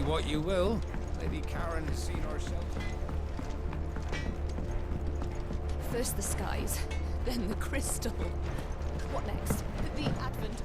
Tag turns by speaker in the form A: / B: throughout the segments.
A: what you will. Lady Karen has seen herself.
B: First the skies, then the crystal. What next? The advent.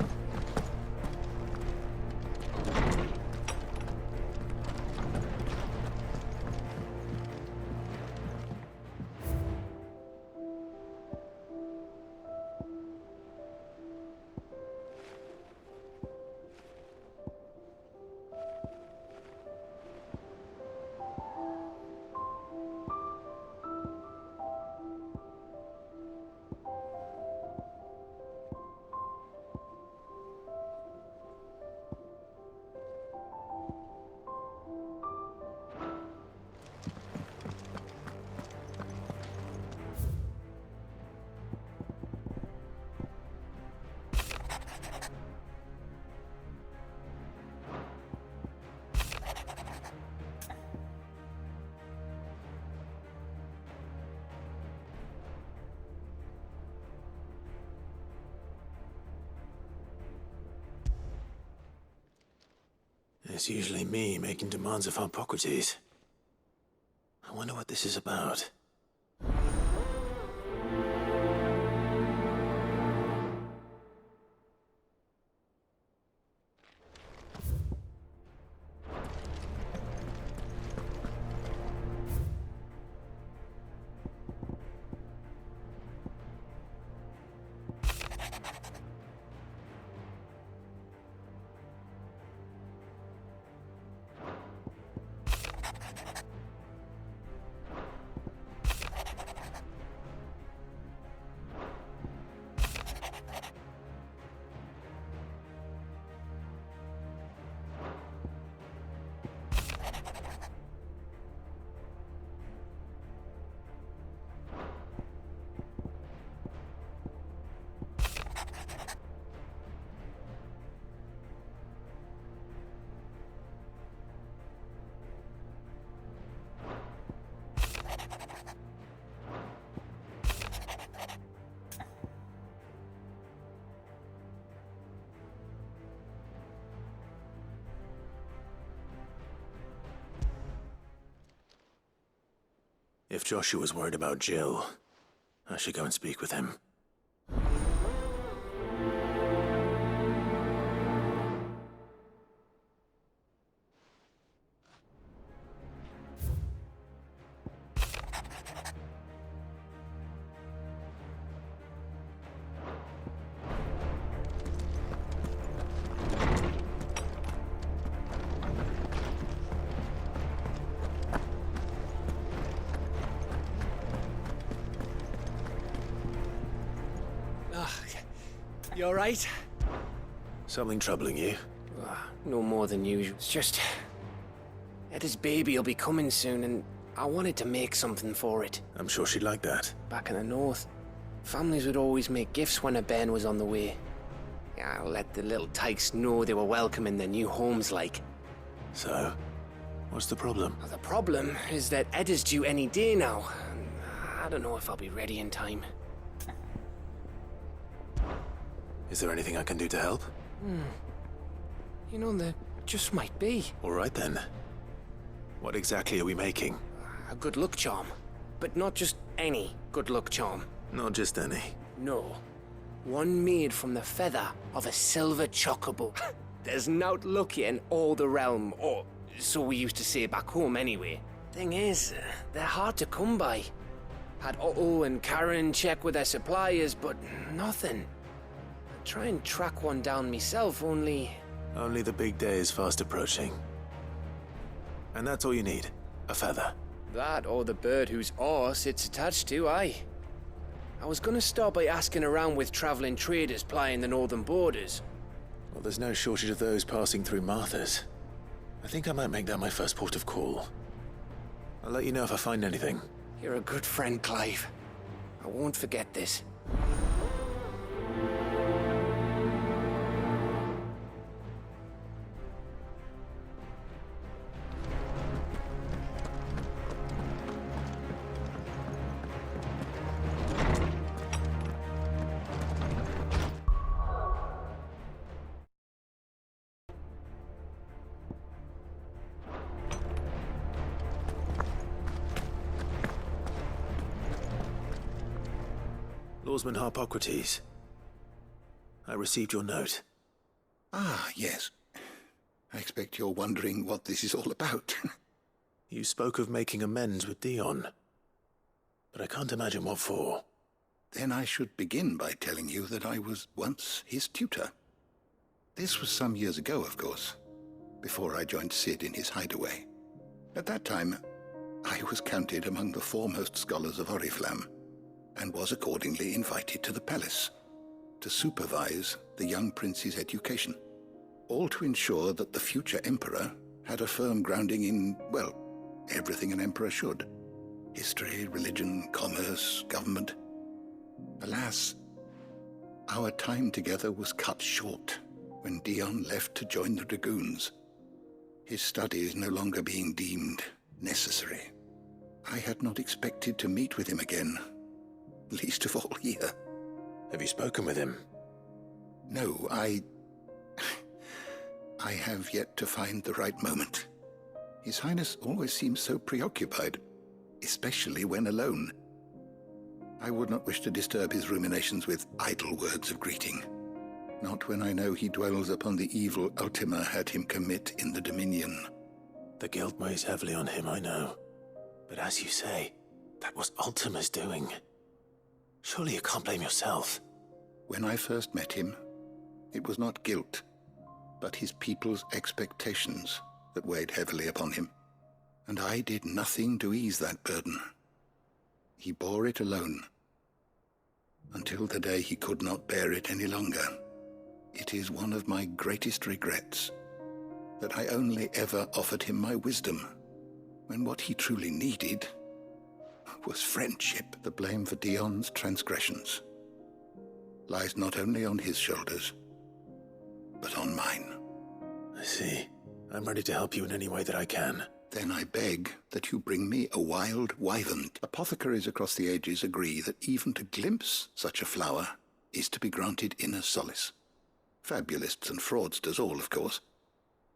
C: It's usually me making demands of Hippocrates. I wonder what this is about. If Joshua's worried about Jill, I should go and speak with him.
D: You alright?
C: Something troubling you?
D: No more than usual. It's just... Eda's baby will be coming soon, and I wanted to make something for it.
C: I'm sure she'd like that.
D: Back in the north, families would always make gifts when a bairn was on the way. Yeah, I'll let the little tykes know they were welcome in their new homes, like.
C: So, what's the problem?
D: Well, the problem is that Eda's due any day now. I don't know if I'll be ready in time.
C: Is there anything I can do to help?
D: You know, there just might be.
C: All right then. What exactly are we making?
D: A good luck charm. But not just any good luck charm.
C: Not just any.
D: No. One made from the feather of a silver chocobo. There's naught luckier in all the realm, or so we used to say back home anyway. Thing is, they're hard to come by. Had Otto and Karen check with their suppliers, but nothing. Try and track one down myself, only...
C: Only the big day is fast approaching. And that's all you need, a feather.
D: That or the bird whose horse it's attached to, aye. I was gonna start by asking around with traveling traders plying the northern borders.
C: Well, there's no shortage of those passing through Martha's. I think I might make that my first port of call. I'll let you know if I find anything.
D: You're a good friend, Clive. I won't forget this.
C: Swordsman Harpocrates. I received your note.
E: Ah, yes. I expect you're wondering what this is all about.
C: You spoke of making amends with Dion, but I can't imagine what for.
E: Then I should begin by telling you that I was once his tutor. This was some years ago, of course, before I joined Sid in his hideaway. At that time, I was counted among the foremost scholars of Oriflamme, and was accordingly invited to the palace to supervise the young prince's education, all to ensure that the future emperor had a firm grounding in, well, everything an emperor should. History, religion, commerce, government. Alas, our time together was cut short when Dion left to join the Dragoons, his studies no longer being deemed necessary. I had not expected to meet with him again, least of all here.
C: Have you spoken with him?
E: No, I have yet to find the right moment. His Highness always seems so preoccupied, especially when alone. I would not wish to disturb his ruminations with idle words of greeting. Not when I know he dwells upon the evil Ultima had him commit in the Dominion.
C: The guilt weighs heavily on him, I know. But as you say, that was Ultima's doing. Surely you can't blame yourself.
E: When I first met him, it was not guilt, but his people's expectations that weighed heavily upon him. And I did nothing to ease that burden. He bore it alone, until the day he could not bear it any longer. It is one of my greatest regrets that I only ever offered him my wisdom, when what he truly needed was friendship. The blame for Dion's transgressions lies not only on his shoulders, but on mine.
C: I see. I'm ready to help you in any way that I can.
E: Then I beg that you bring me a wild wyvern. Apothecaries across the ages agree that even to glimpse such a flower is to be granted inner solace. Fabulists and fraudsters all, of course.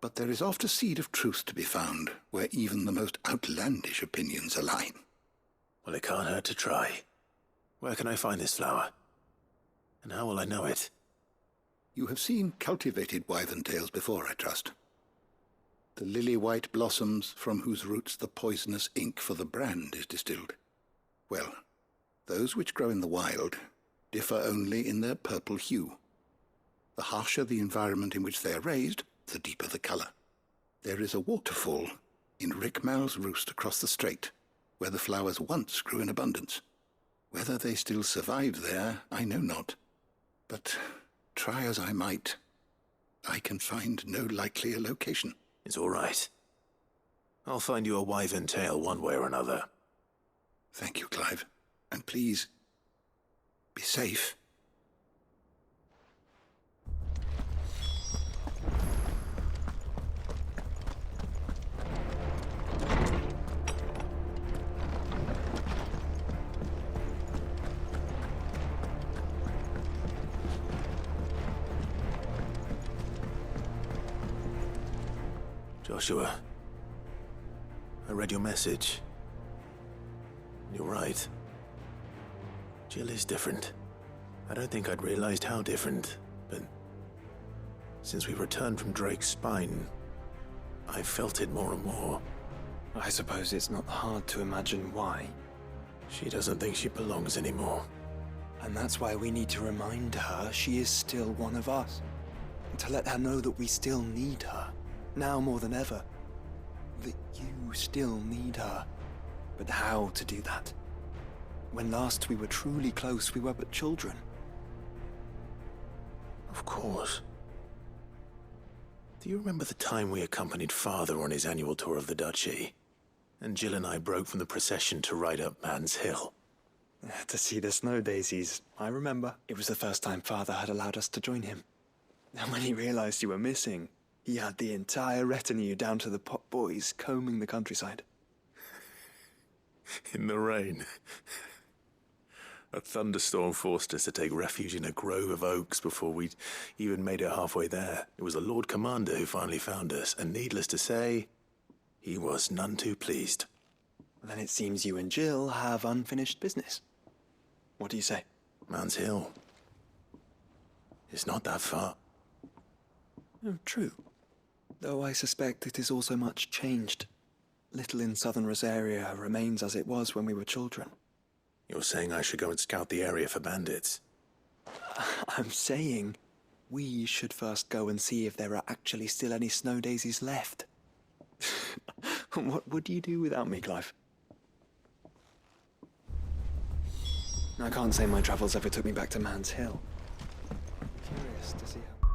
E: But there is oft a seed of truth to be found where even the most outlandish opinions align.
C: Well, it can't hurt to try. Where can I find this flower? And how will I know it?
E: You have seen cultivated wyvern tails before, I trust. The lily-white blossoms from whose roots the poisonous ink for the brand is distilled. Well, those which grow in the wild differ only in their purple hue. The harsher the environment in which they are raised, the deeper the color. There is a waterfall in Rickmal's roost across the strait, where the flowers once grew in abundance. Whether they still survive there, I know not. But try as I might, I can find no likelier location.
C: It's all right. I'll find you a wyvern tail one way or another.
E: Thank you, Clive. And please, be safe.
C: Joshua, I read your message. You're right. Jill is different. I don't think I'd realized how different, but since we returned from Drake's spine, I've felt it more and more.
F: I suppose it's not hard to imagine why.
C: She doesn't think she belongs anymore.
F: And that's why we need to remind her she is still one of us. And to let her know that we still need her. Now more than ever. That you still need her. But how to do that? When last we were truly close, we were but children.
C: Of course. Do you remember the time we accompanied Father on his annual tour of the Duchy? And Jill and I broke from the procession to ride up Man's Hill.
F: To see the snow daisies, I remember. It was the first time Father had allowed us to join him. And when he realized you were missing, he had the entire retinue down to the pot boys combing the countryside.
C: In the rain. A thunderstorm forced us to take refuge in a grove of oaks before we'd even made it halfway there. It was the Lord Commander who finally found us, and needless to say, he was none too pleased.
F: Then it seems you and Jill have unfinished business. What do you say?
C: Man's Hill. It's not that far.
F: Oh, true. Though I suspect it is also much changed. Little in southern Rosaria remains as it was when we were children.
C: You're saying I should go and scout the area for bandits?
F: I'm saying we should first go and see if there are actually still any snow daisies left. What would you do without me, Clive? I can't say my travels ever took me back to Man's Hill. Curious to see how...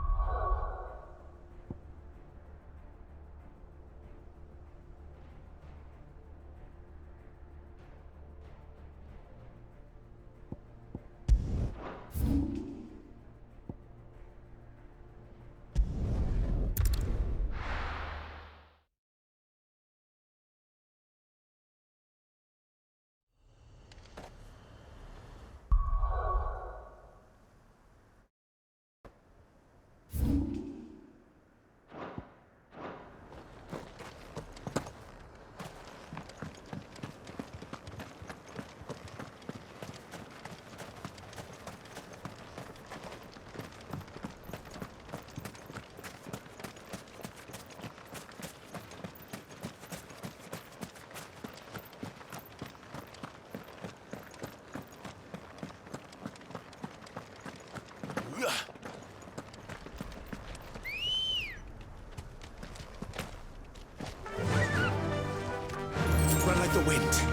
C: Run like the wind.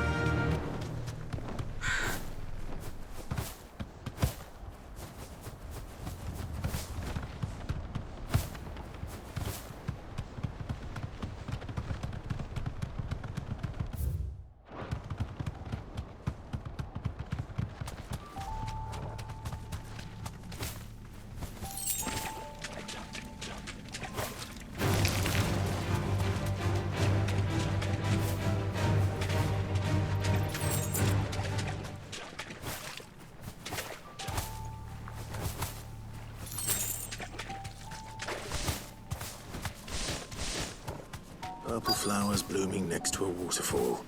C: Purple flowers blooming next to a waterfall.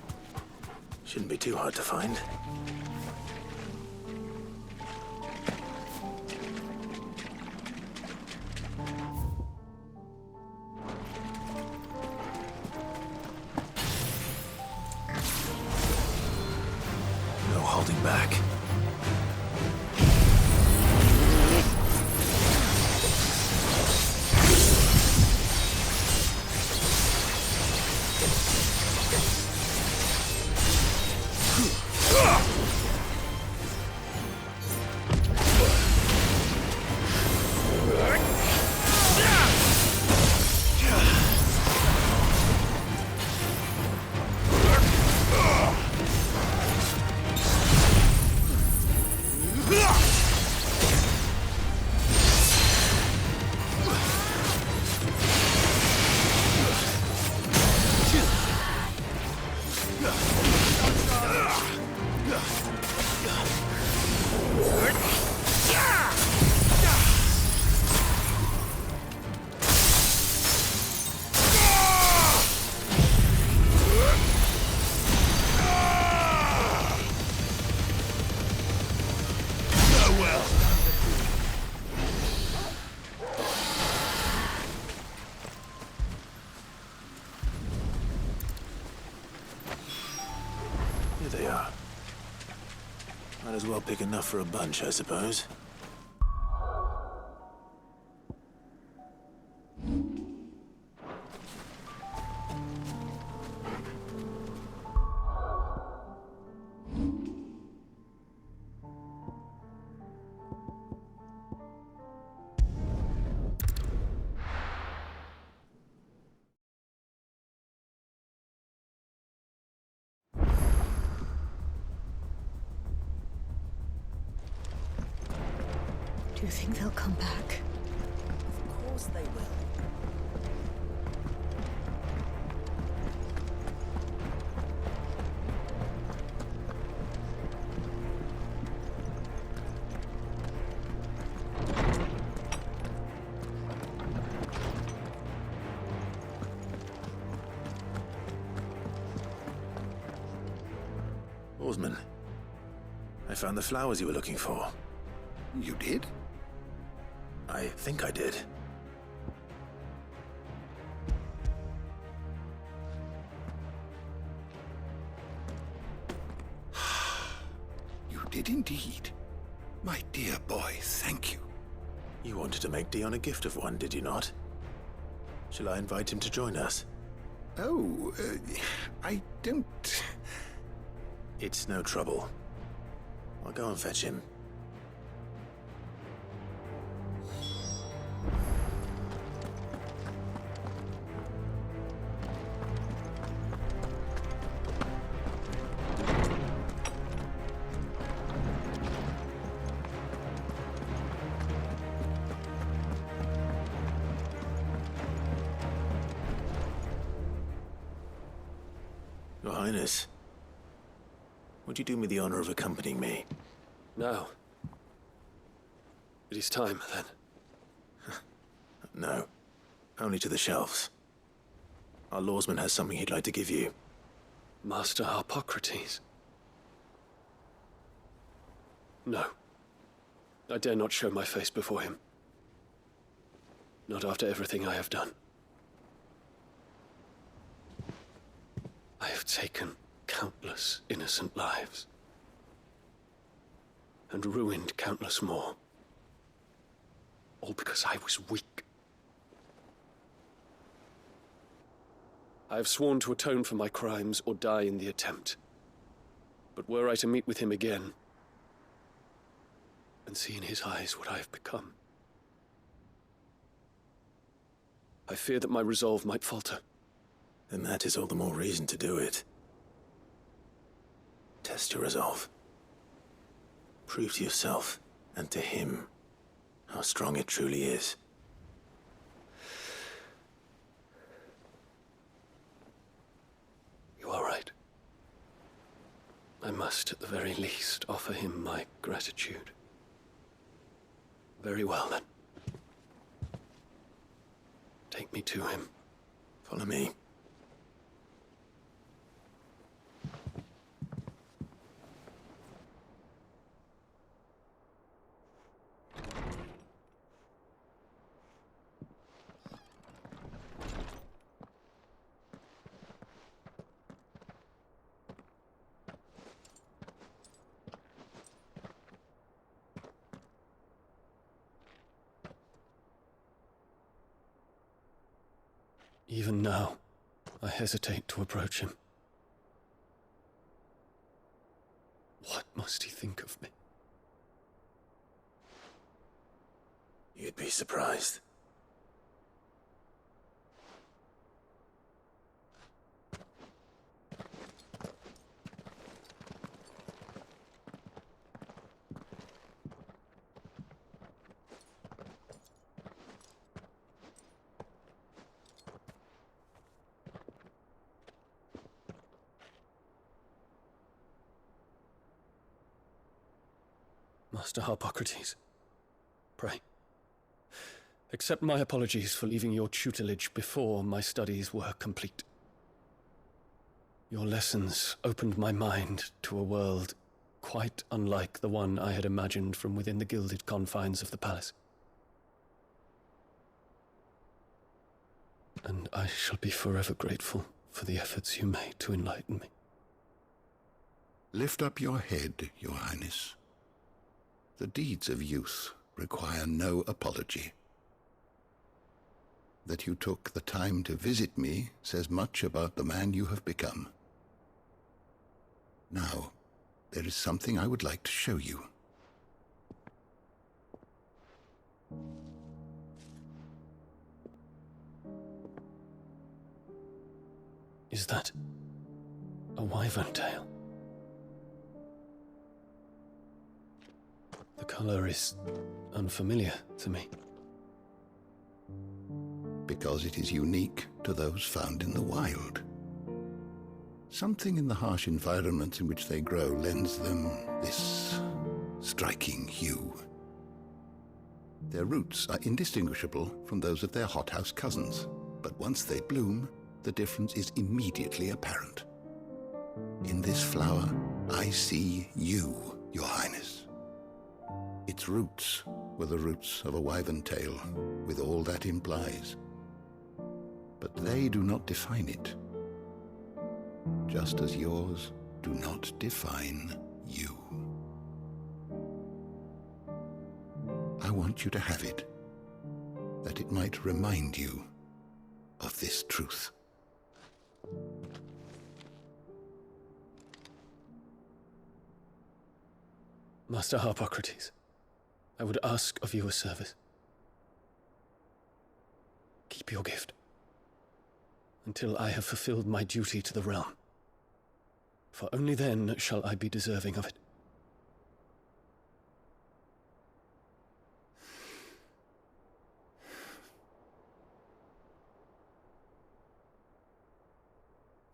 C: Shouldn't be too hard to find. No holding back. Here they are. Might as well pick enough for a bunch, I suppose.
B: Do you think they'll come back?
G: Of course they will.
C: Oarsman, I found the flowers you were looking for.
E: You did?
C: I think I did.
E: You did indeed. My dear boy, thank you.
C: You wanted to make Dion a gift of one, did you not? Shall I invite him to join us?
E: Oh, I don't...
C: It's no trouble. I'll go and fetch him. Your Highness, would you do me the honor of accompanying me?
H: Now. It is time, then.
C: No, only to the shelves. Our lawsman has something he'd like to give you.
H: Master Harpocrates. No. I dare not show my face before him. Not after everything I have done. I have taken countless innocent lives. And ruined countless more. All because I was weak. I have sworn to atone for my crimes or die in the attempt. But were I to meet with him again, and see in his eyes what I have become, I fear that my resolve might falter.
C: Then that is all the more reason to do it. Test your resolve. Prove to yourself, and to him, how strong it truly is.
H: You are right. I must, at the very least, offer him my gratitude. Very well, then. Take me to him.
C: Follow me.
H: Even now, I hesitate to approach him. What must he think of me?
C: You'd be surprised.
H: Master Harpocrates, pray, accept my apologies for leaving your tutelage before my studies were complete. Your lessons opened my mind to a world quite unlike the one I had imagined from within the gilded confines of the palace. And I shall be forever grateful for the efforts you made to enlighten me.
E: Lift up your head, Your Highness. The deeds of youth require no apology. That you took the time to visit me says much about the man you have become. Now, there is something I would like to show you.
H: Is that a wyvern tail? The color is unfamiliar to me.
E: Because it is unique to those found in the wild. Something in the harsh environments in which they grow lends them this striking hue. Their roots are indistinguishable from those of their hothouse cousins, but once they bloom, the difference is immediately apparent. In this flower, I see you, Your Highness. Its roots were the roots of a wyvern tale, with all that implies. But they do not define it, just as yours do not define you. I want you to have it, that it might remind you of this truth.
H: Master Harpocrates, I would ask of you a service. Keep your gift until I have fulfilled my duty to the realm, for only then shall I be deserving of it.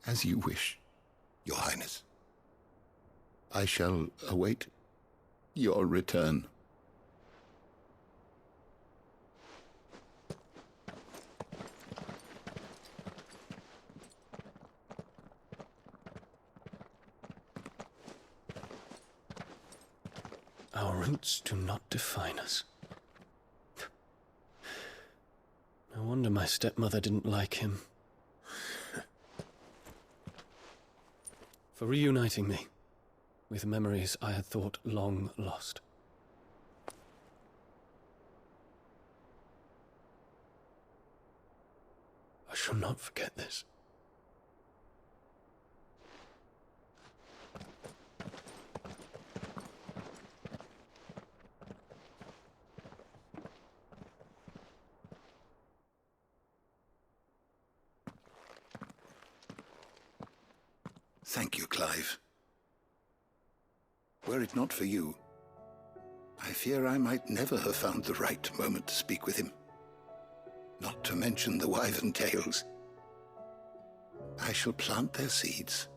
E: As you wish, Your Highness. I shall await your return.
H: Our roots do not define us. No wonder my stepmother didn't like him. For reuniting me with memories I had thought long lost. I shall not forget this.
E: Thank you, Clive. Were it not for you, I fear I might never have found the right moment to speak with him. Not to mention the wyvern tales. I shall plant their seeds,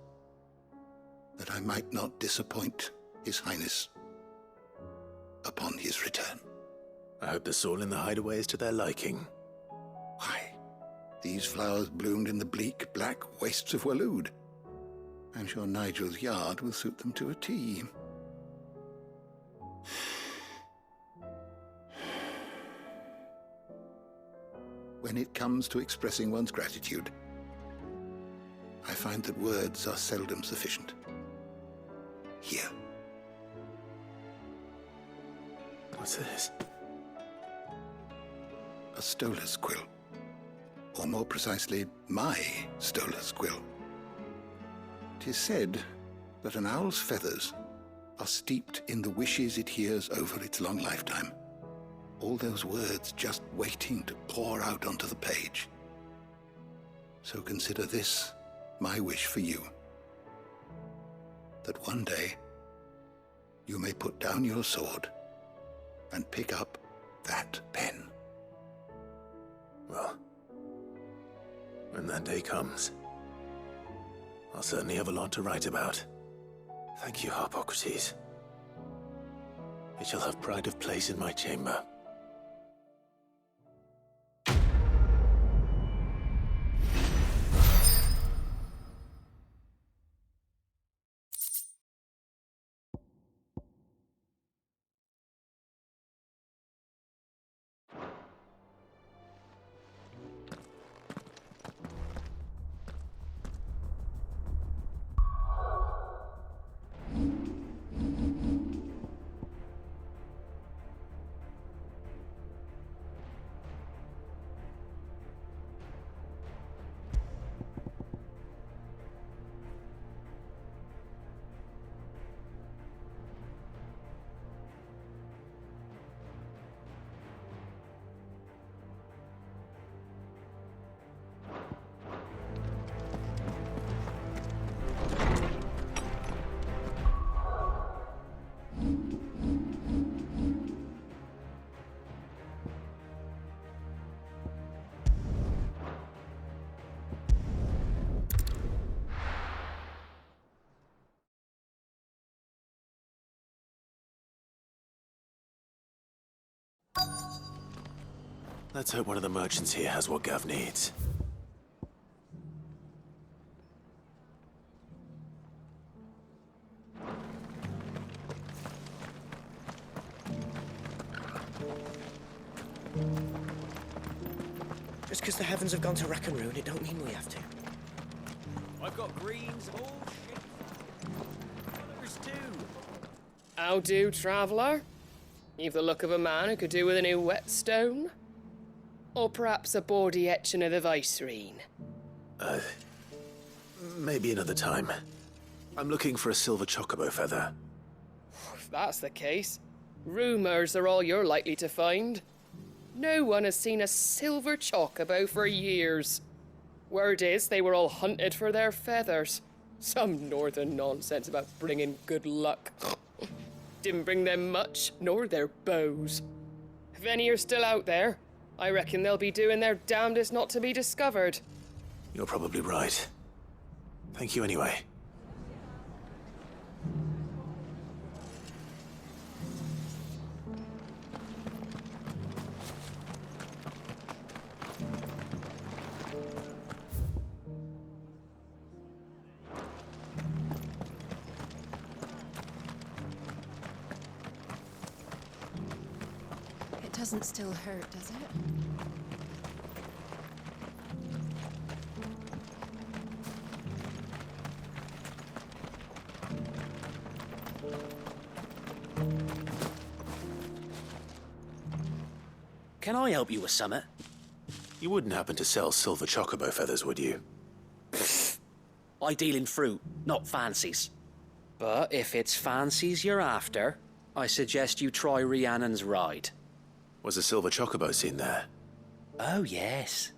E: that I might not disappoint His Highness upon his return.
C: I hope the soil in the hideaway is to their liking.
E: Why, these flowers bloomed in the bleak, black wastes of Waloed. I'm sure Nigel's yard will suit them to a T. When it comes to expressing one's gratitude, I find that words are seldom sufficient. Here.
C: What's this?
E: A stolas quill. Or more precisely, my stolas quill. 'Tis said that an owl's feathers are steeped in the wishes it hears over its long lifetime. All those words just waiting to pour out onto the page. So consider this my wish for you. That one day you may put down your sword and pick up that pen.
C: Well, when that day comes, I'll certainly have a lot to write about. Thank you, Harpocrates. It shall have pride of place in my chamber. Let's hope one of the merchants here has what Gav needs.
G: Just because the heavens have gone to rack and ruin, it don't mean we have to.
A: I've got greens of all shapes. Colours too.
I: How do, traveller? You've the look of a man who could do with a new whetstone. Or perhaps a bawdy etching of the Vicerine.
C: Maybe another time. I'm looking for a silver chocobo feather.
I: If that's the case, rumours are all you're likely to find. No one has seen a silver chocobo for years. Word is they were all hunted for their feathers. Some northern nonsense about bringing good luck. Didn't bring them much, nor their bows. If any are still out there, I reckon they'll be doing their damnedest not to be discovered.
C: You're probably right. Thank you anyway.
B: It doesn't still hurt, does it?
G: Can I help you with summit?
C: You wouldn't happen to sell silver chocobo feathers, would you?
G: I deal in fruit, not fancies. But if it's fancies you're after, I suggest you try Rhiannon's ride.
C: Was a silver chocobo seen there?
G: Oh, yes.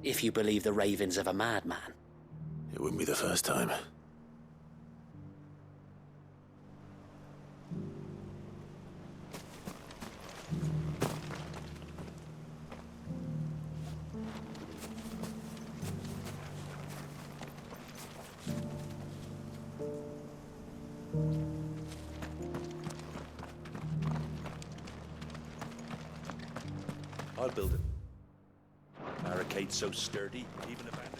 G: If you believe the ravings of a madman.
C: It wouldn't be the first time.
J: I'll build it. Barricade so sturdy, even abandoned.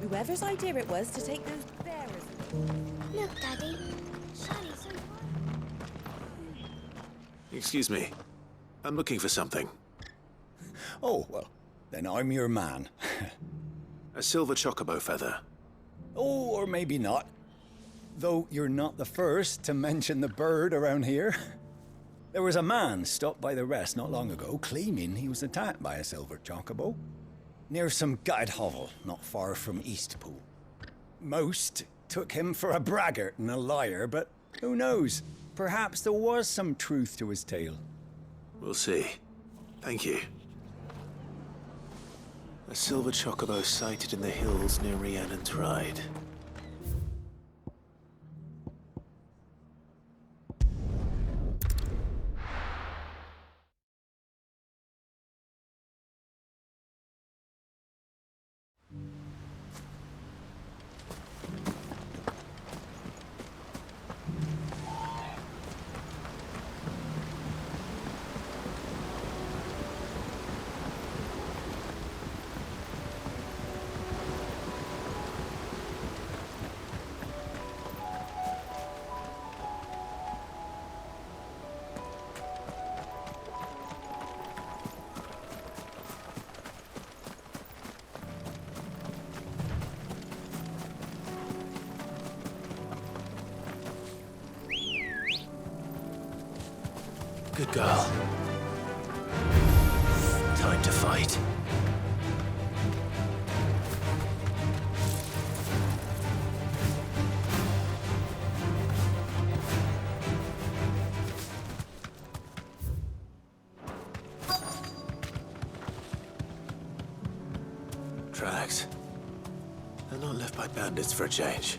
K: Whoever's idea it was to take those bearers.
L: Look, Daddy. Shiny's so fun.
C: Excuse me. I'm looking for something.
M: Oh, well, then I'm your man.
C: A silver chocobo feather.
M: Oh, or maybe not. Though you're not the first to mention the bird around here. There was a man stopped by the rest not long ago claiming he was attacked by a silver chocobo near some gutted hovel not far from Eastpool. Most took him for a braggart and a liar, but who knows? Perhaps there was some truth to his tale.
C: We'll see. Thank you. A silver chocobo sighted in the hills near Rhiannon's Ride. Good girl. Time to fight. Tracks. They're not left by bandits for a change.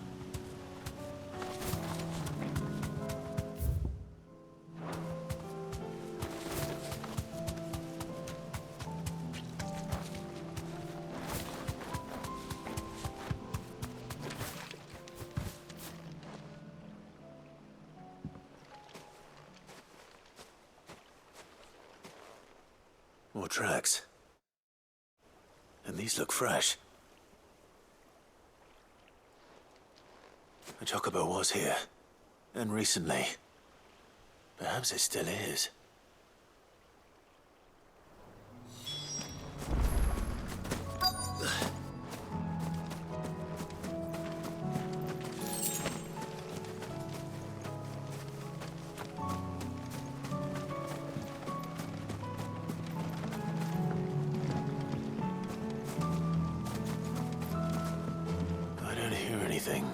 C: More tracks. And these look fresh. A chocobo was here. And recently. Perhaps it still is. I don't hear anything.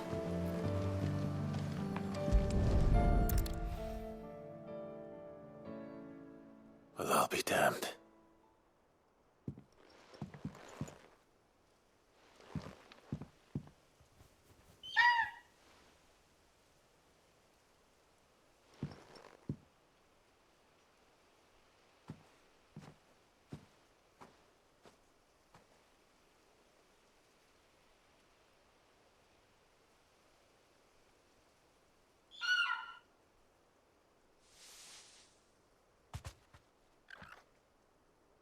C: Well, I'll be damned.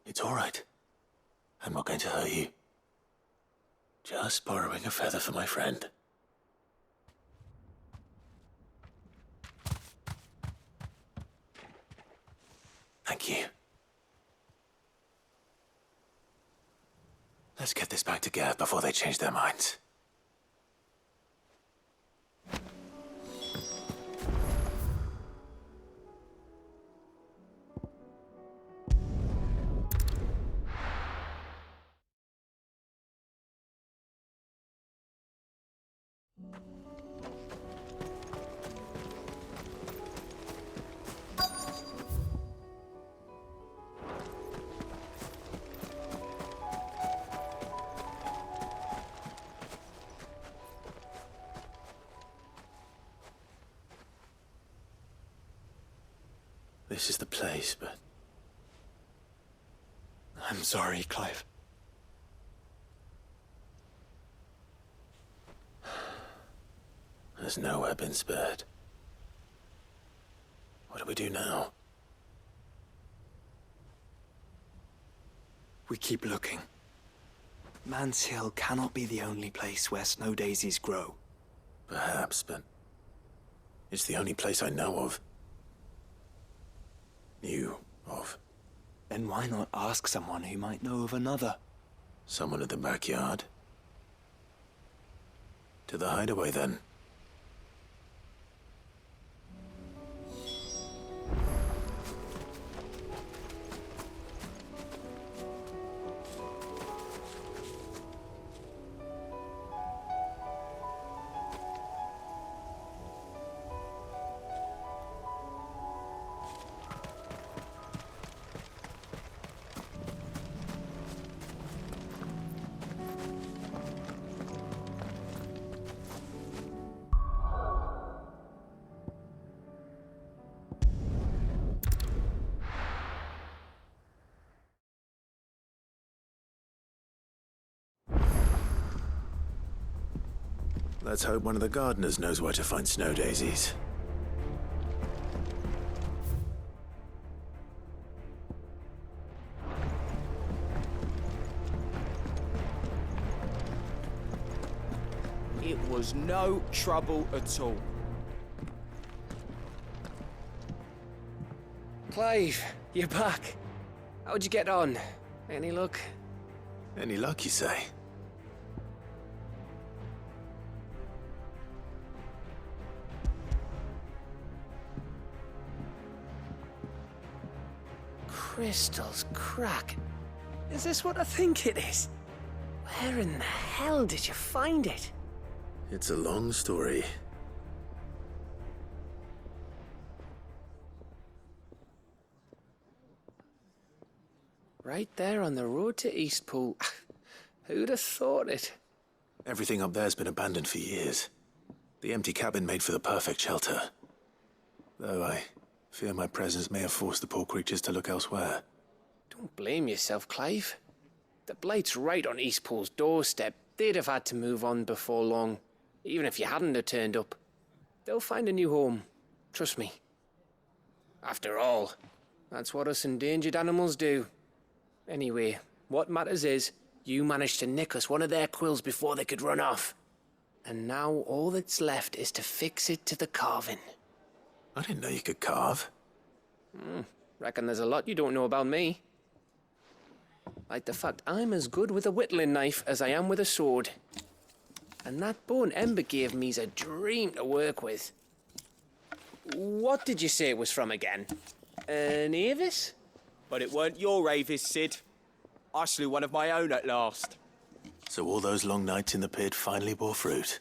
C: It's all right. I'm not going to hurt you. Just borrowing a feather for my friend. Thank you. Let's get this back to Gav before they change their minds. This is the place, but...
F: I'm sorry, Clive.
C: There's nowhere been spared. What do we do now?
F: We keep looking. Man's Hill cannot be the only place where snow daisies grow.
C: Perhaps, but... it's the only place I know of. Knew of.
F: Then why not ask someone who might know of another?
C: Someone at the backyard? To the hideaway, then. Let's hope one of the gardeners knows where to find snow daisies.
N: It was no trouble at all.
D: Clive, you're back. How'd you get on? Any luck?
C: Any luck, you say?
D: Crystal's crack. Is this what I think it is? Where in the hell did you find it?
C: It's a long story.
D: Right there on the road to Eastpool. Who'd have thought it?
C: Everything up there's been abandoned for years. The empty cabin made for the perfect shelter. Though I fear my presence may have forced the poor creatures to look elsewhere.
D: Don't blame yourself, Clive. The Blight's right on Eastpool's doorstep. They'd have had to move on before long, even if you hadn't have turned up. They'll find a new home. Trust me. After all, that's what us endangered animals do. Anyway, what matters is, you managed to nick us one of their quills before they could run off. And now all that's left is to fix it to the carving.
C: I didn't know you could carve.
D: Reckon there's a lot you don't know about me. Like the fact I'm as good with a whittling knife as I am with a sword. And that bone Ember gave me's a dream to work with. What did you say it was from again? An Avis?
N: But it weren't your Avis, Sid. I slew one of my own at last.
C: So all those long nights in the pit finally bore fruit.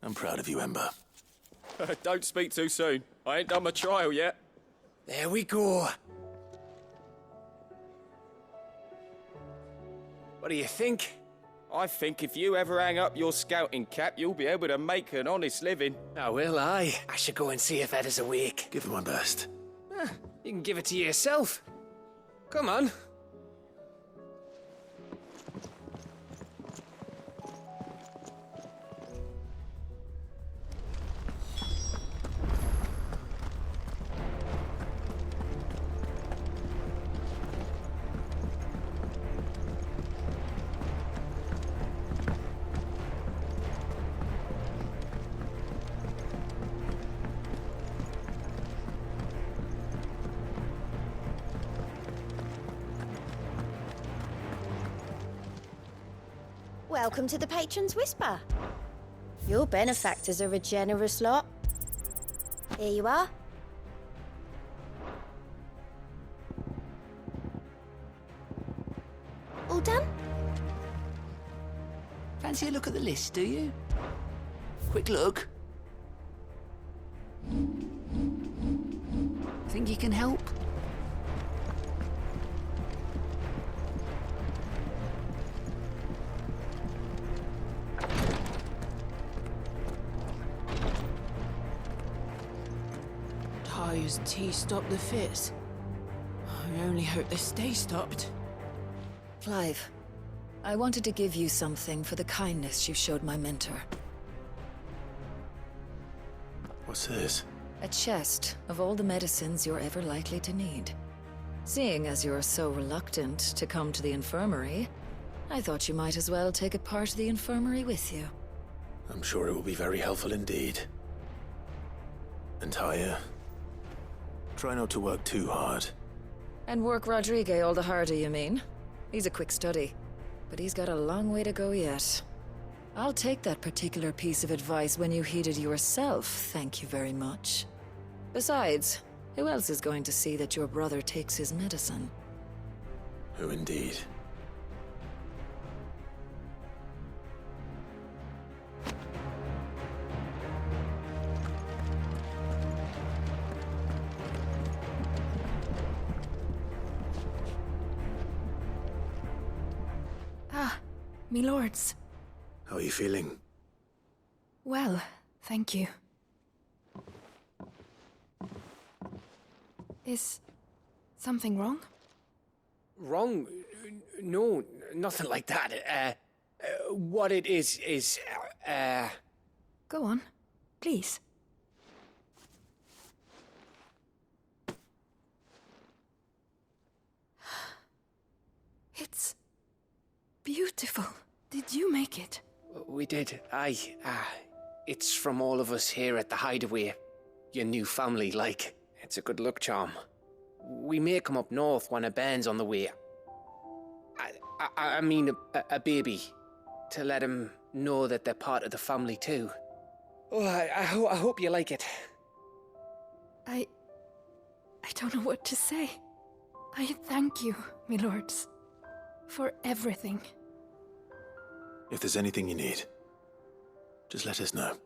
C: I'm proud of you, Ember.
N: Don't speak too soon. I ain't done my trial yet.
D: There we go. What do you think?
N: I think if you ever hang up your scouting cap, you'll be able to make an honest living.
D: Oh, will I? I should go and see if Ed is awake.
C: Give it my best.
D: You can give it to yourself. Come on.
L: Welcome to the Patron's Whisper. Your benefactors are a generous lot. Here you are. All done?
D: Fancy a look at the list, do you? Quick look. Think you can help?
O: Tyre's tea stopped the fits. I only hope they stay stopped.
B: Clive, I wanted to give you something for the kindness you showed my mentor.
C: What's this?
B: A chest of all the medicines you're ever likely to need. Seeing as you're so reluctant to come to the infirmary, I thought you might as well take a part of the infirmary with you.
C: I'm sure it will be very helpful indeed. And Tyre, try not to work too hard.
B: And work Rodrigue all the harder, you mean? He's a quick study, but he's got a long way to go yet. I'll take that particular piece of advice when you heed it yourself, thank you very much. Besides, who else is going to see that your brother takes his medicine?
C: Who indeed?
O: Ah, me lords.
C: How are you feeling?
O: Well, thank you. Is something wrong?
D: Wrong? No, nothing like that. What it is...
O: Go on, please. It's beautiful. Did you make it?
D: We did. It's from all of us here at the Hideaway. Your new family, like. It's a good luck charm. We may come up north when a band's on the way. I mean a baby. To let him know that they're part of the family too. Oh, I hope you like it.
O: I don't know what to say. I thank you, my lords, for everything.
C: If there's anything you need, just let us know.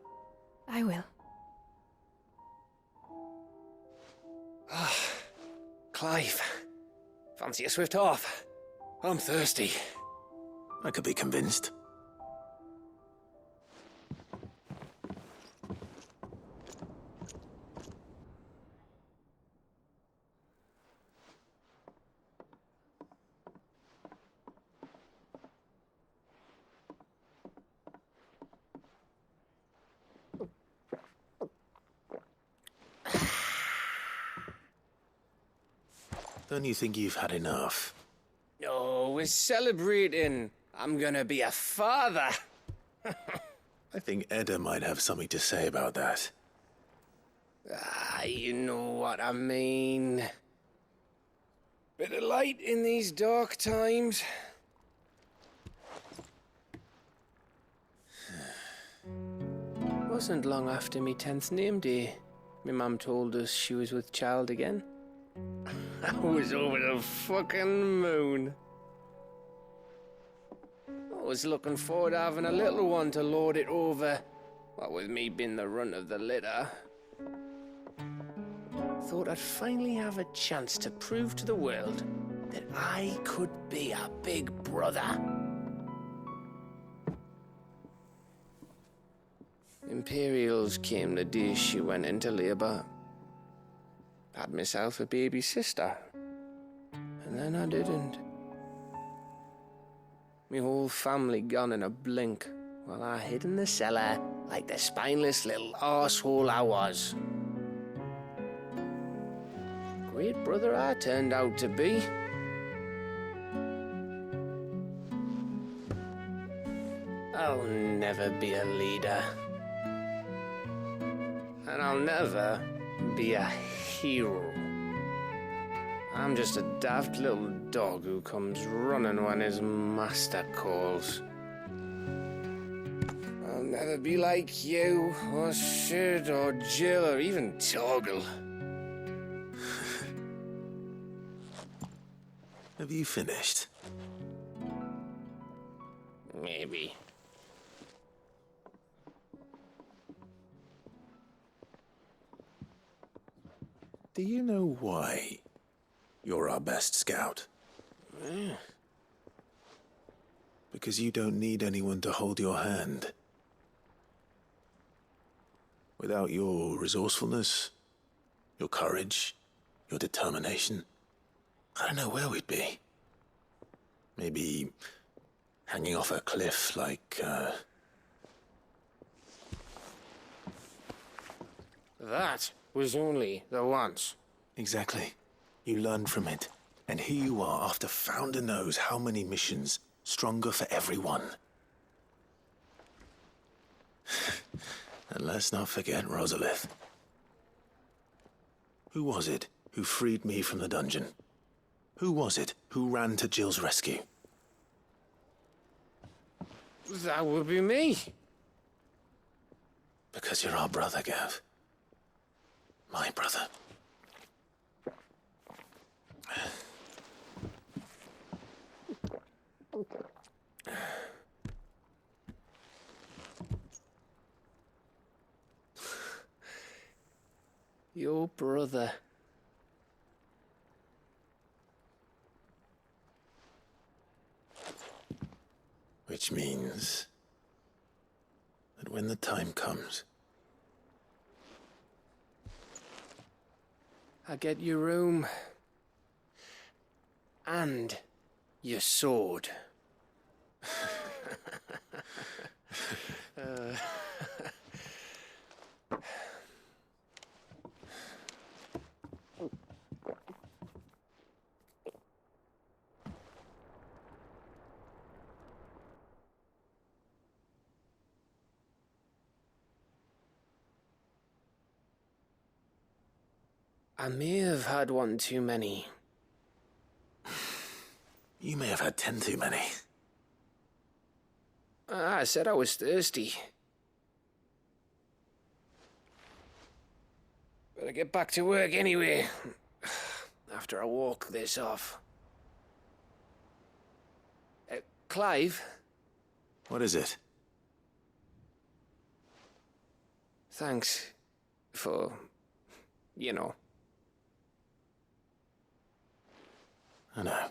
O: I will.
D: Clive, fancy a swift off? I'm thirsty.
C: I could be convinced. Don't you think you've had enough?
D: No, we're celebrating. I'm gonna be a father.
C: I think Edda might have something to say about that.
D: Ah, you know what I mean. Bit of light in these dark times. Wasn't long after me 10th name day, my mum told us she was with child again. I was over the fucking moon. I was looking forward to having a little one to lord it over, what with me being the runt of the litter. Thought I'd finally have a chance to prove to the world that I could be a big brother. Imperials came the day she went into labour. Had myself a baby sister, and then I didn't. Me whole family gone in a blink, while I hid in the cellar like the spineless little arsehole I was. Great brother I turned out to be. I'll never be a leader. And I'll never be a hero. I'm just a daft little dog who comes running when his master calls. I'll never be like you, or Sid, or Jill, or even Torgal.
C: Have you finished?
D: Maybe.
C: Do you know why you're our best scout? Because you don't need anyone to hold your hand. Without your resourcefulness, your courage, your determination, I don't know where we'd be. Maybe hanging off a cliff like,
D: That was only the once.
C: Exactly. You learned from it. And here you are after Founder knows how many missions, stronger for everyone. And let's not forget Rosalith. Who was it who freed me from the dungeon? Who was it who ran to Jill's rescue?
D: That would be me.
C: Because you're our brother, Gav. My brother.
D: Your brother.
C: Which means that when the time comes,
D: I get your room. And your sword. I may have had one too many.
C: you may have had 10 too many.
D: I said I was thirsty. Better get back to work anyway, after I walk this off. Clive?
C: What is it?
D: Thanks for, you know.
C: I know.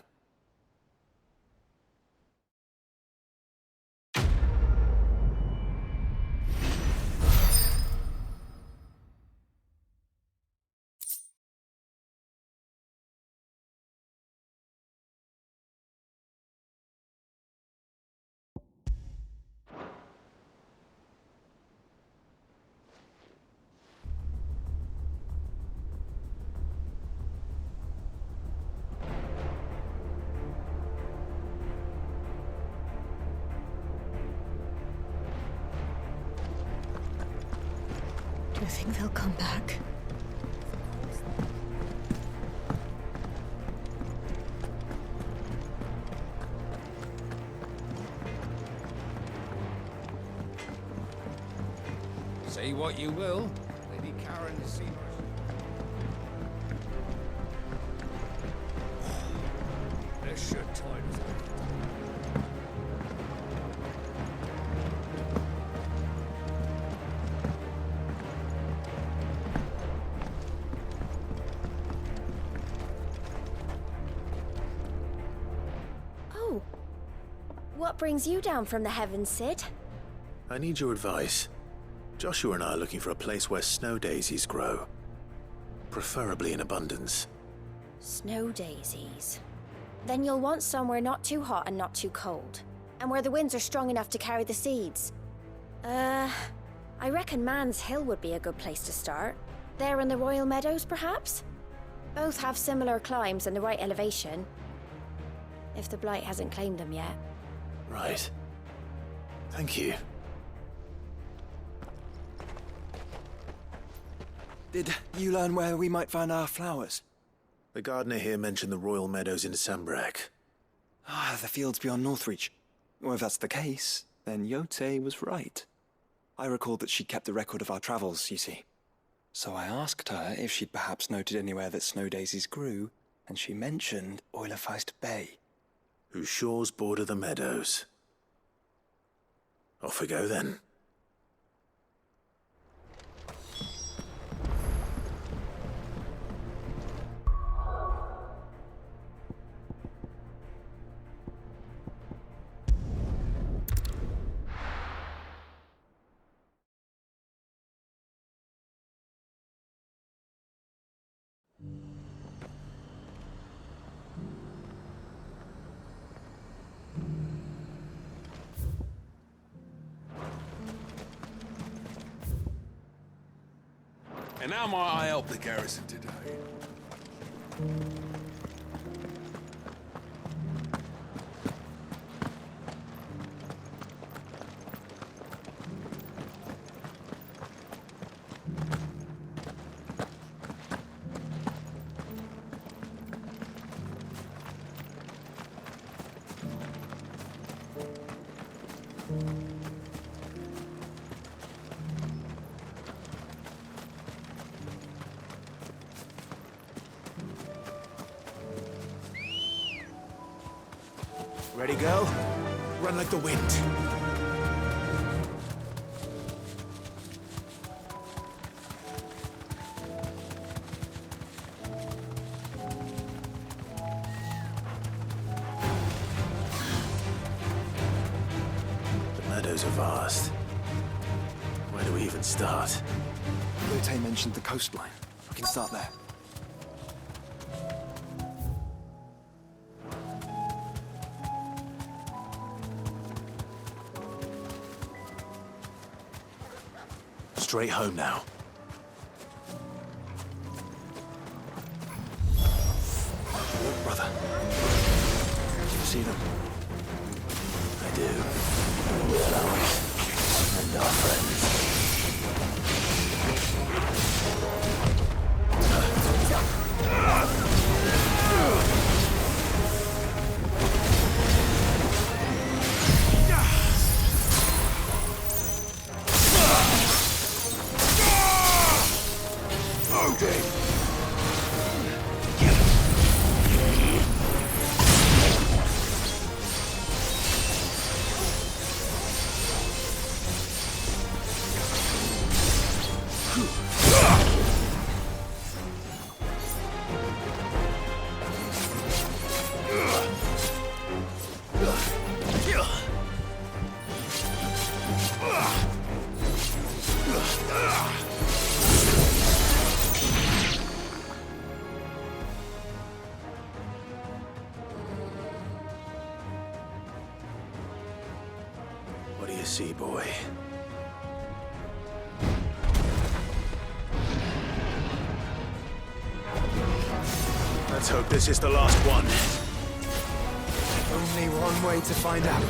O: Do you think they'll come back?
P: Say what you will, Lady Karen seems... This should tide us over.
L: Oh. What brings you down from the heavens, Sid?
C: I need your advice. Joshua and I are looking for a place where snow daisies grow. Preferably in abundance.
L: Snow daisies. Then you'll want somewhere not too hot and not too cold. And where the winds are strong enough to carry the seeds. I reckon Man's Hill would be a good place to start. There in the Royal Meadows, perhaps? Both have similar climbs and the right elevation. If the Blight hasn't claimed them yet.
C: Right. Thank you.
F: Did you learn where we might find our flowers?
C: The gardener here mentioned the Royal Meadows in Sambrak.
F: Ah, the fields beyond Northreach. Well, if that's the case, then Yote was right. I recalled that she kept the record of our travels, you see. So I asked her if she'd perhaps noted anywhere that snow daisies grew, and she mentioned Oilafeist Bay.
C: Whose shores border the meadows. Off we go then.
J: And how might I help the garrison today?
C: Ready, girl? Run like the wind. The meadows are vast. Where do we even start?
F: Yote mentioned the coastline. We can start there.
C: Straight home now.
F: Look, brother. Do you see them?
C: I do. Flowers and our friends. What do you see, boy? Let's hope this is the last one.
F: Only one way to find out.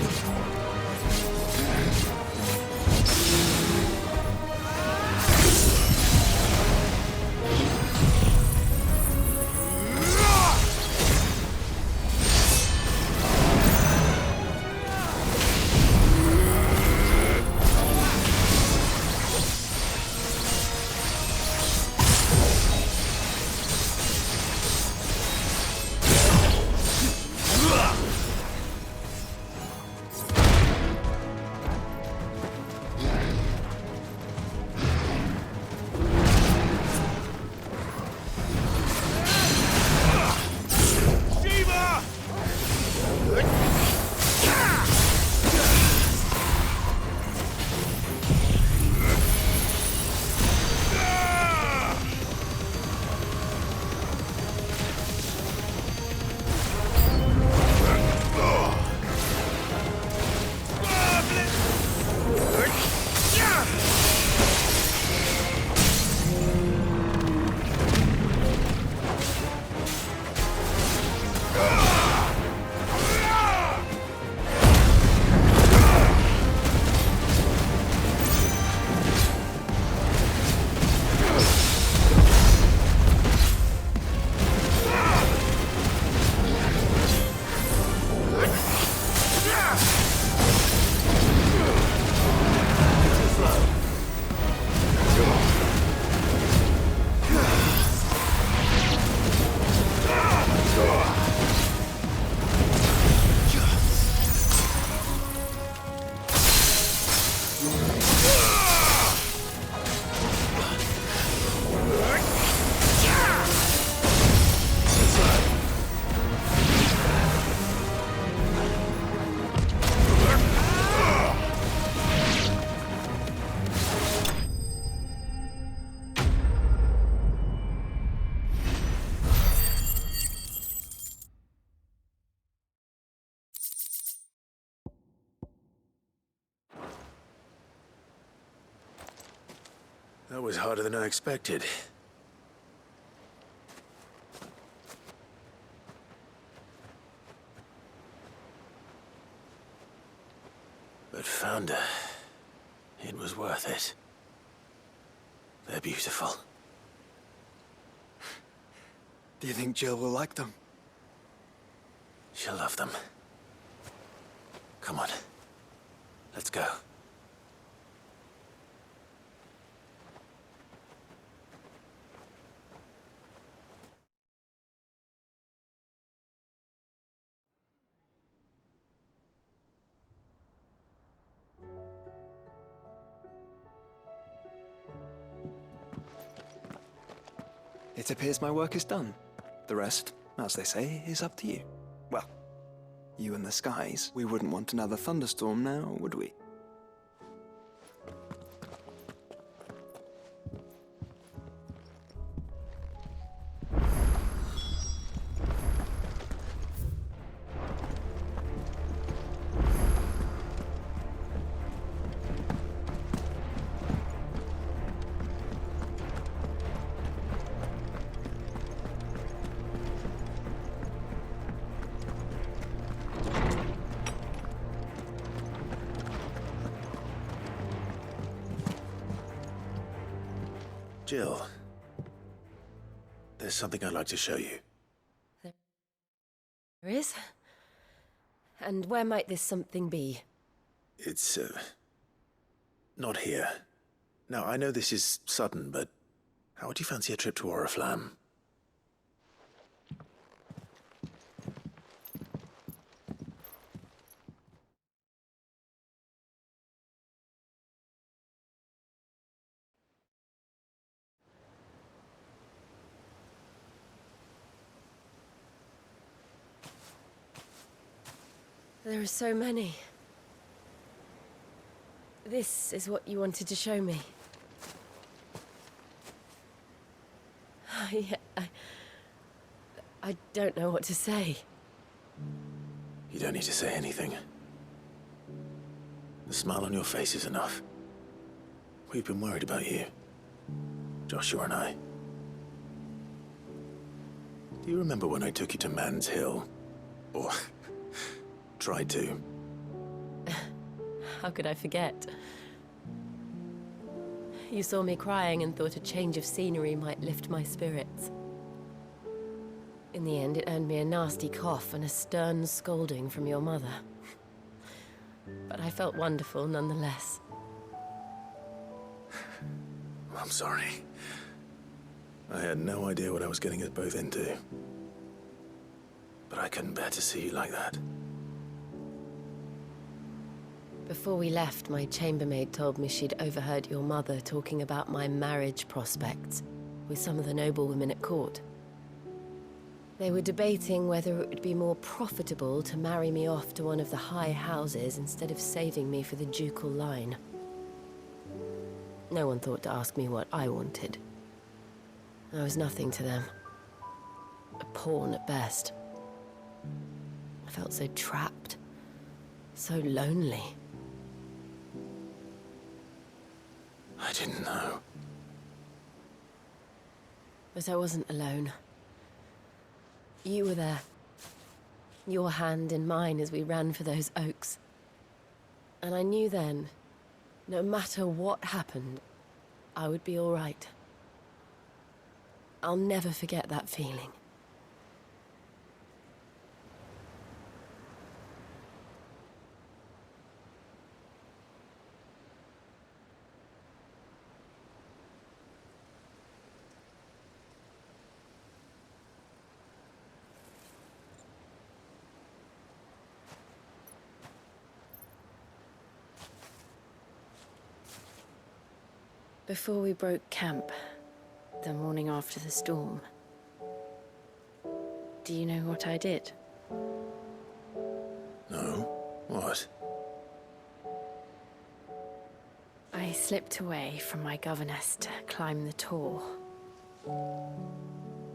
C: That was harder than I expected. But found her. It was worth it. They're beautiful.
F: Do you think Jill will like them?
C: She'll love them. Come on. Let's go.
F: It appears my work is done. The rest, as they say, is up to you. Well, you and the skies. We wouldn't want another thunderstorm now, would we?
C: Jill, there's something I'd like to show you.
K: There is? And where might this something be?
C: It's, not here. Now, I know this is sudden, but how would you fancy a trip to Oriflamme?
K: There are so many. This is what you wanted to show me. Yeah, I don't know what to say.
C: You don't need to say anything. The smile on your face is enough. We've been worried about you, Joshua and I. Do you remember when I took you to Man's Hill? Or tried to?
K: How could I forget? You saw me crying and thought a change of scenery might lift my spirits. In the end, it earned me a nasty cough and a stern scolding from your mother. But I felt wonderful nonetheless.
C: I'm sorry. I had no idea what I was getting us both into. But I couldn't bear to see you like that.
K: Before we left, my chambermaid told me she'd overheard your mother talking about my marriage prospects with some of the noblewomen at court. They were debating whether it would be more profitable to marry me off to one of the high houses instead of saving me for the ducal line. No one thought to ask me what I wanted. I was nothing to them. A pawn at best. I felt so trapped, so lonely.
C: I didn't know.
K: But I wasn't alone. You were there. Your hand in mine as we ran for those oaks. And I knew then, no matter what happened, I would be all right. I'll never forget that feeling. Before we broke camp, the morning after the storm, do you know what I did?
C: No? What?
K: I slipped away from my governess to climb the tor.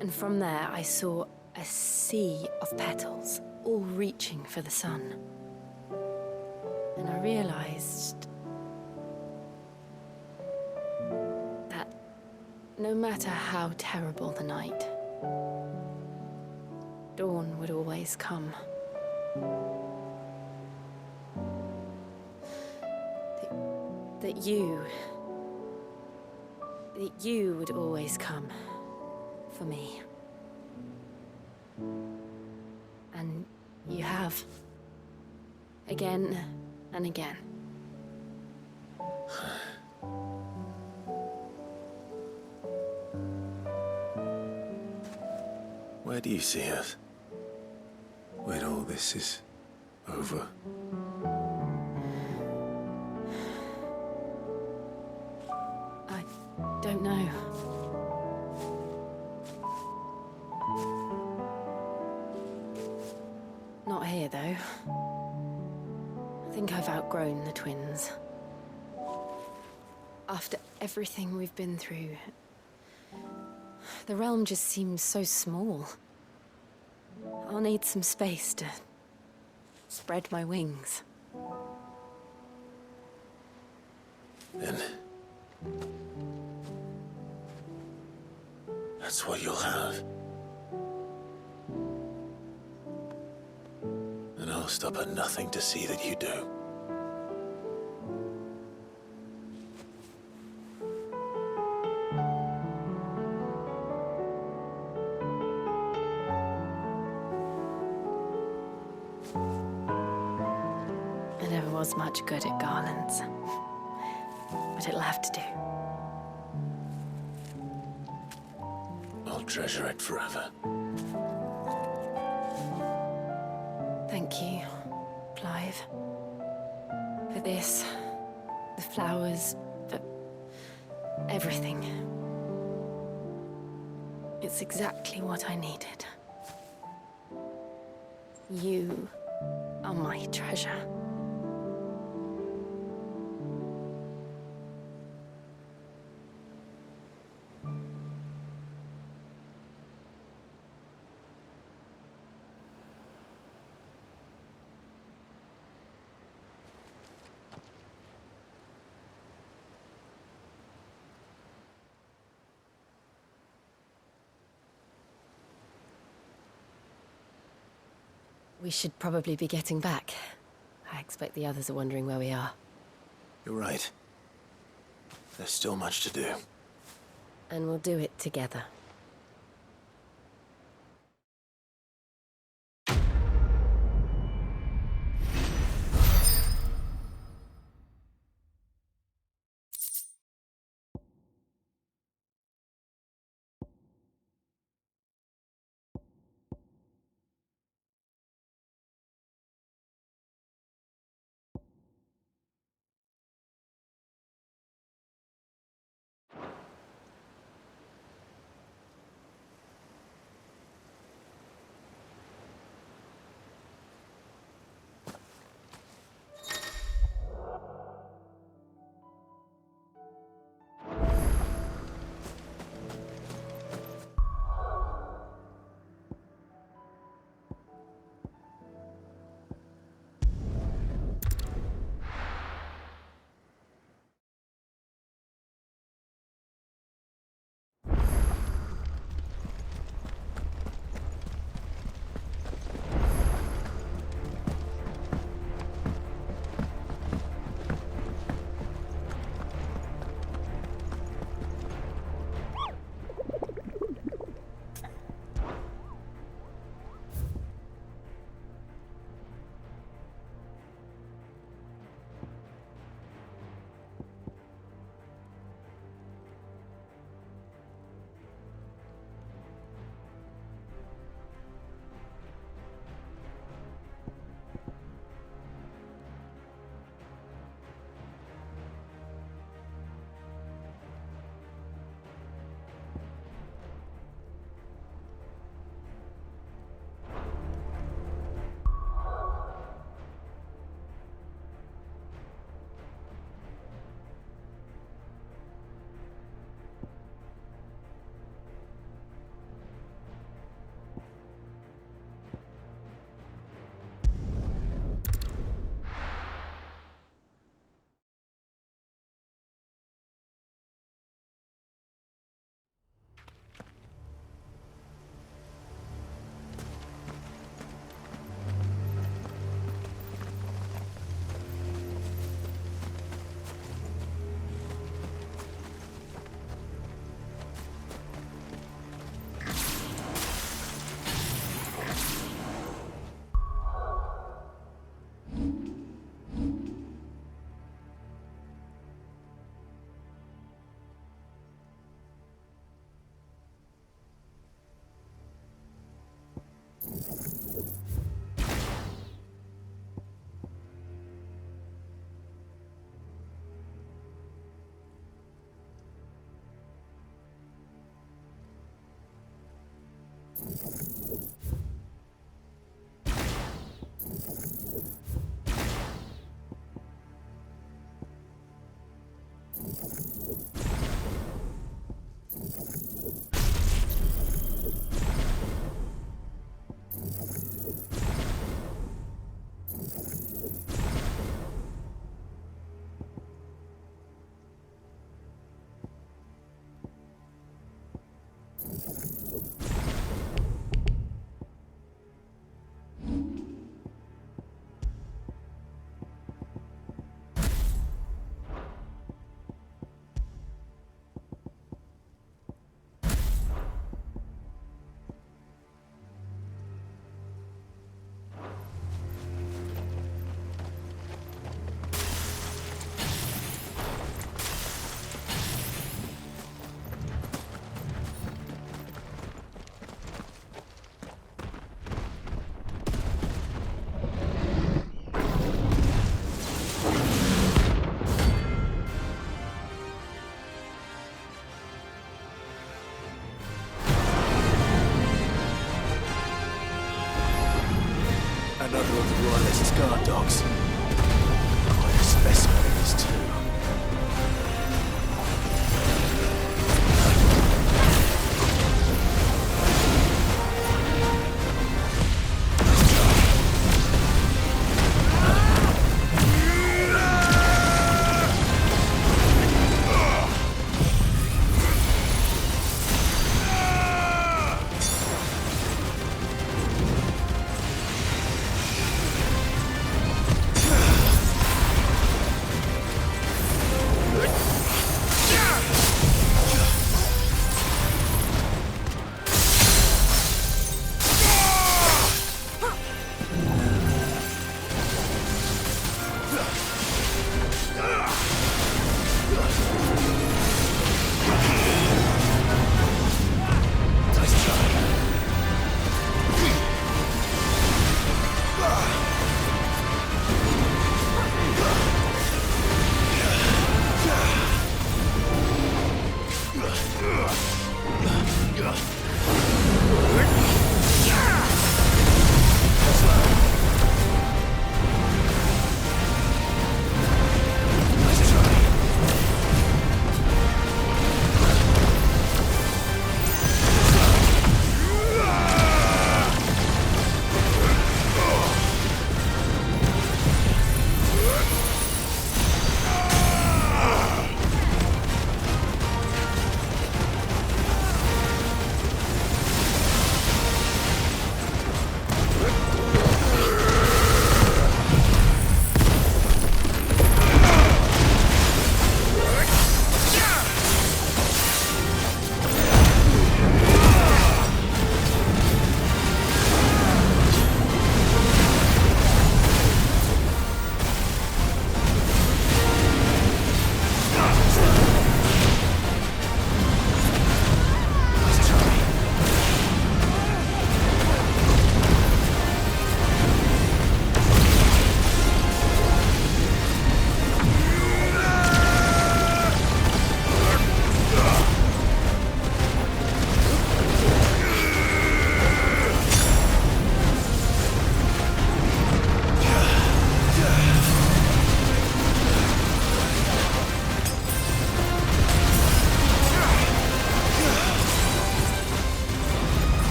K: And from there I saw a sea of petals, all reaching for the sun. And I realized that No matter how terrible the night, dawn would always come. That you would always come for me. And you have. Again and again.
C: Where do you see us? When all this is over?
K: I don't know. Not here, though. I think I've outgrown the twins. After everything we've been through, the realm just seems so small. I'll need some space to spread my wings.
C: Then that's what you'll have. And I'll stop at nothing to see that you do.
K: I never was much good at garlands, but it'll have to do.
C: I'll treasure it forever.
K: Thank you, Clive. For this, the flowers, for everything. It's exactly what I needed. You are my treasure. We should probably be getting back. I expect the others are wondering where we are.
C: You're right. There's still much to do.
K: And we'll do it together.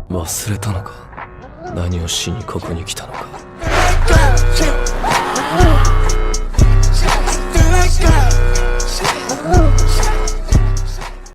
Q: 忘れたのか。何をしにここに来たのか。